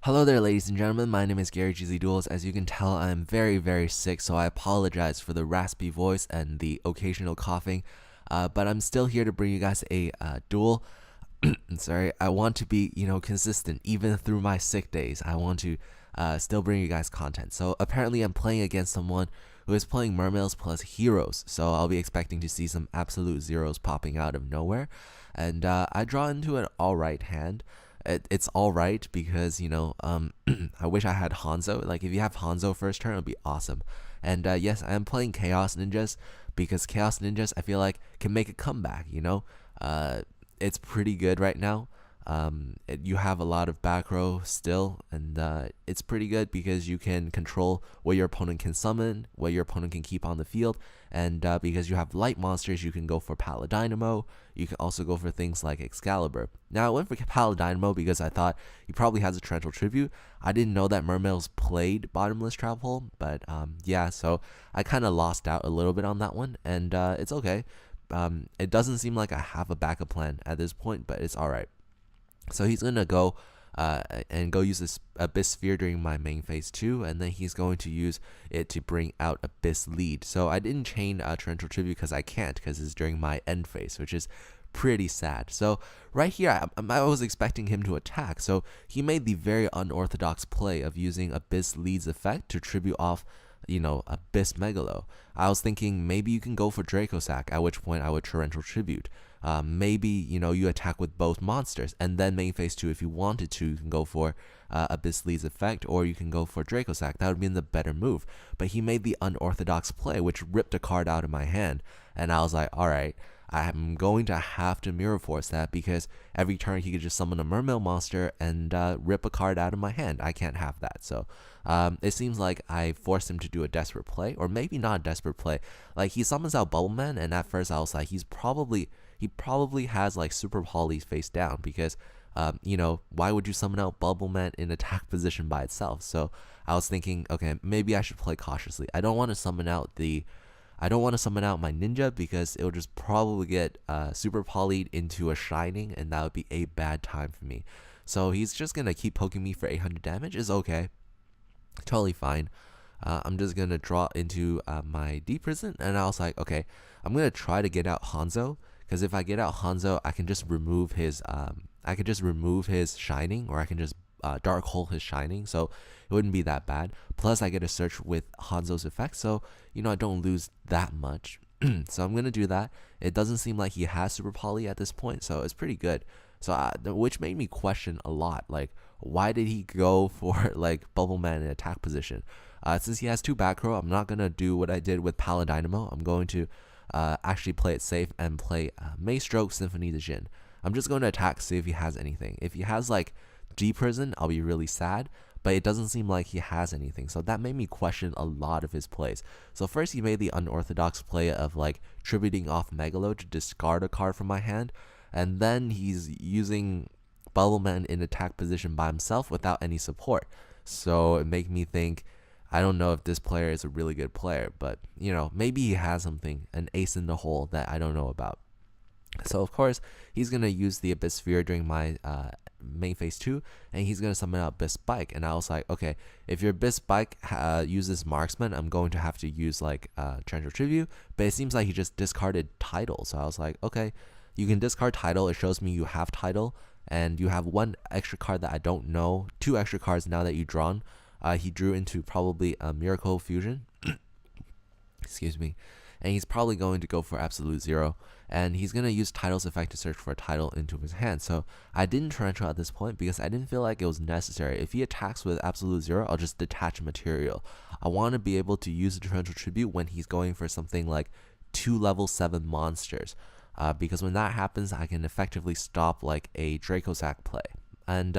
Hello there, ladies and gentlemen. My name is gzduel. As you can tell, I'm very sick, so I apologize for the raspy voice and the occasional coughing. But I'm still here to bring you guys a duel. Sorry, I want to be, consistent even through my sick days. I want to still bring you guys content. So apparently, I'm playing against someone who is playing Mermails plus heroes. So I'll be expecting to see some absolute zeros popping out of nowhere, and I draw into an alright hand. It's all right because I wish I had Hanzo. Like, if you have Hanzo first turn, it would be awesome. And yes, I am playing Chaos Ninjas because Chaos Ninjas, I feel like, can make a comeback. It's pretty good right now. You have a lot of back row still, and it's pretty good because you can control what your opponent can summon, what your opponent can keep on the field, and because you have light monsters, you can go for Paladynamo. You can also go for things like Excalibur. Now, I went for Paladynamo because I thought he probably has a torrential tribute. I didn't know that Mermails played Bottomless Trap Hole, but yeah, so I kind of lost out a little bit on that one, and it's okay. It doesn't seem like I have a backup plan at this point, but it's alright. So he's gonna go use this Abyss Sphere during my main phase 2, and then he's going to use it to bring out Abyss Lead. So I didn't chain Torrential Tribute because I can't, because it's during my end phase, which is pretty sad. So right here, I was expecting him to attack, so he made the very unorthodox play of using Abyss Lead's effect to tribute off Abyss Megalo. I was thinking maybe you can go for Dracosac, at which point I would Torrential Tribute. Maybe you attack with both monsters, and then main phase 2, if you wanted to, you can go for Abyss Lead's effect, or you can go for Dracosac. That would be the better move. But he made the unorthodox play, which ripped a card out of my hand, and I was like, alright, I'm going to have to Mirror Force that, because every turn he could just summon a Mermail monster and rip a card out of my hand. I can't have that. So it seems like I forced him to do a desperate play, or maybe not a desperate play. Like, he summons out Bubbleman, and at first I was like, he probably has like Super Poly face down, because why would you summon out Bubbleman in attack position by itself? So I was thinking, okay, maybe I should play cautiously. I don't want to summon out my ninja, because it'll just probably get super polyed into a shining, and that would be a bad time for me. So he's just gonna keep poking me for 800 damage. Is okay, totally fine. I'm just gonna draw into my deep prison, and I was like, okay, I'm gonna try to get out Hanzo, because if I get out Hanzo, I can just remove his shining, or I can just dark hole his shining, so it wouldn't be that bad. Plus I get a search with Hanzo's effect, so I don't lose that much. So I'm gonna do that. It doesn't seem like he has super poly at this point, so it's pretty good. So which made me question a lot, like, why did he go for like Bubbleman in attack position? Since he has 2 back row, I'm not gonna do what I did with Paladynamo. I'm going to actually play it safe and play Maystroke Symphony de Jin. I'm just going to attack, see if he has anything. If he has like Deep Prison, I'll be really sad, but it doesn't seem like he has anything, so that made me question a lot of his plays. So first, he made the unorthodox play of like tributing off Megalo to discard a card from my hand, and then he's using Bubbleman in attack position by himself without any support. So it made me think, I don't know if this player is a really good player, but maybe he has something, an ace in the hole that I don't know about. So of course, he's gonna use the Abyss Sphere during my main phase 2, and he's gonna summon out Abyss Spike. And I was like, okay, if your Abyss Spike uses Marksman, I'm going to have to use like Torrential Tribute. But it seems like he just discarded Tidal, so I was like, okay, you can discard Tidal. It shows me you have Tidal, and you have 1 extra card that I don't know, 2 extra cards now that you've drawn. He drew into probably a Miracle Fusion. Excuse me. And he's probably going to go for Absolute Zero, and he's going to use Tidal's effect to search for a Tidal into his hand. So I didn't Torrential at this point because I didn't feel like it was necessary. If he attacks with Absolute Zero, I'll just detach material. I want to be able to use the Torrential Tribute when he's going for something like 2 level 7 monsters, because when that happens, I can effectively stop like a Dracosac play. And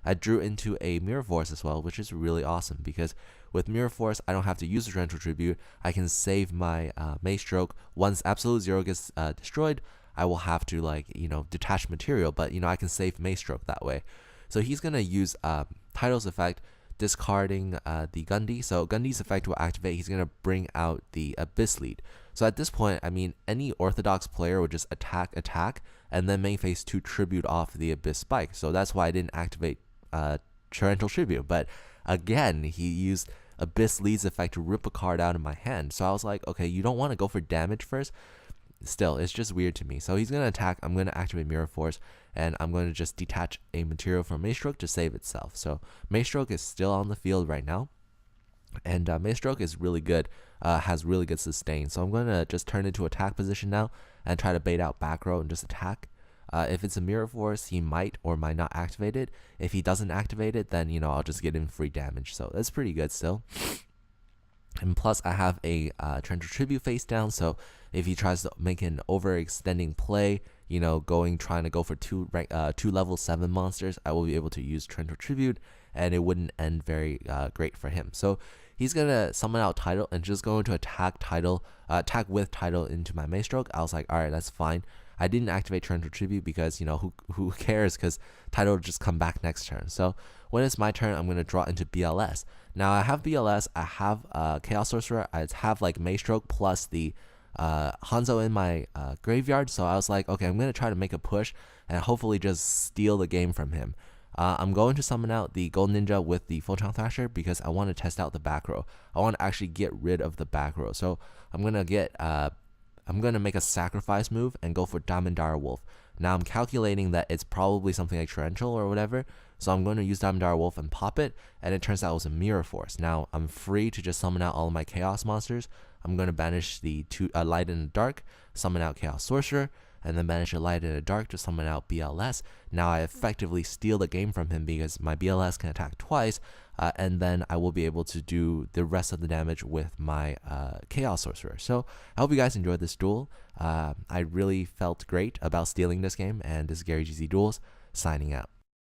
I drew into a Mirror Force as well, which is really awesome, because with Mirror Force, I don't have to use the Torrential Tribute. I can save my Maystroke. Once Absolute Zero gets destroyed, I will have to detach material, but I can save Maystroke that way. So he's gonna use Tidal's effect, discarding the Gundy. So Gundy's effect will activate. He's gonna bring out the Abyss Lead. So at this point, I mean, any orthodox player would just attack, and then main phase 2 tribute off the Abyss Spike. So that's why I didn't activate Torrential Tribute. But again, he used Abyss Leads effect to rip a card out of my hand. So I was like, okay, you don't want to go for damage first. Still, it's just weird to me. So he's going to attack. I'm going to activate Mirror Force, and I'm going to just detach a material from Maestroke to save itself. So Maestroke is still on the field right now. And Maestroke is really good, has really good sustain. So I'm going to just turn into attack position now and try to bait out back row and just attack. If it's a Mirror Force, he might or might not activate it. If he doesn't activate it, then, I'll just get him free damage. So that's pretty good still. And plus, I have a Torrential Tribute face down, so if he tries to make an overextending play, trying to go for two level 7 monsters, I will be able to use Torrential Tribute, and it wouldn't end very great for him. So he's gonna summon out Tidal and just going to attack with Tidal into my Maestroke. I was like, all right, that's fine. I didn't activate Torrential Tribute because who cares? Because Tidal will just come back next turn. So when it's my turn, I'm gonna draw into BLS. Now I have BLS, I have Chaos Sorcerer, I have like Maestroke plus the Hanzo in my graveyard. So I was like, okay, I'm gonna try to make a push and hopefully just steal the game from him. I'm going to summon out the Gold Ninja with the Photon Thrasher because I want to test out the back row. I want to actually get rid of the back row. So I'm gonna make a sacrifice move and go for Diamond Dire Wolf. Now I'm calculating that it's probably something like Torrential or whatever, so I'm going to use Diamond Dire Wolf and pop it, and it turns out it was a Mirror Force. Now I'm free to just summon out all of my Chaos monsters. I'm going to banish the Light and the Dark, summon out Chaos Sorcerer, and then banish a Light and a Dark to summon out BLS. Now I effectively steal the game from him because my BLS can attack twice, and then I will be able to do the rest of the damage with my Chaos Sorcerer. So I hope you guys enjoyed this duel. I really felt great about stealing this game, and this is Gary GZ Duels, signing out.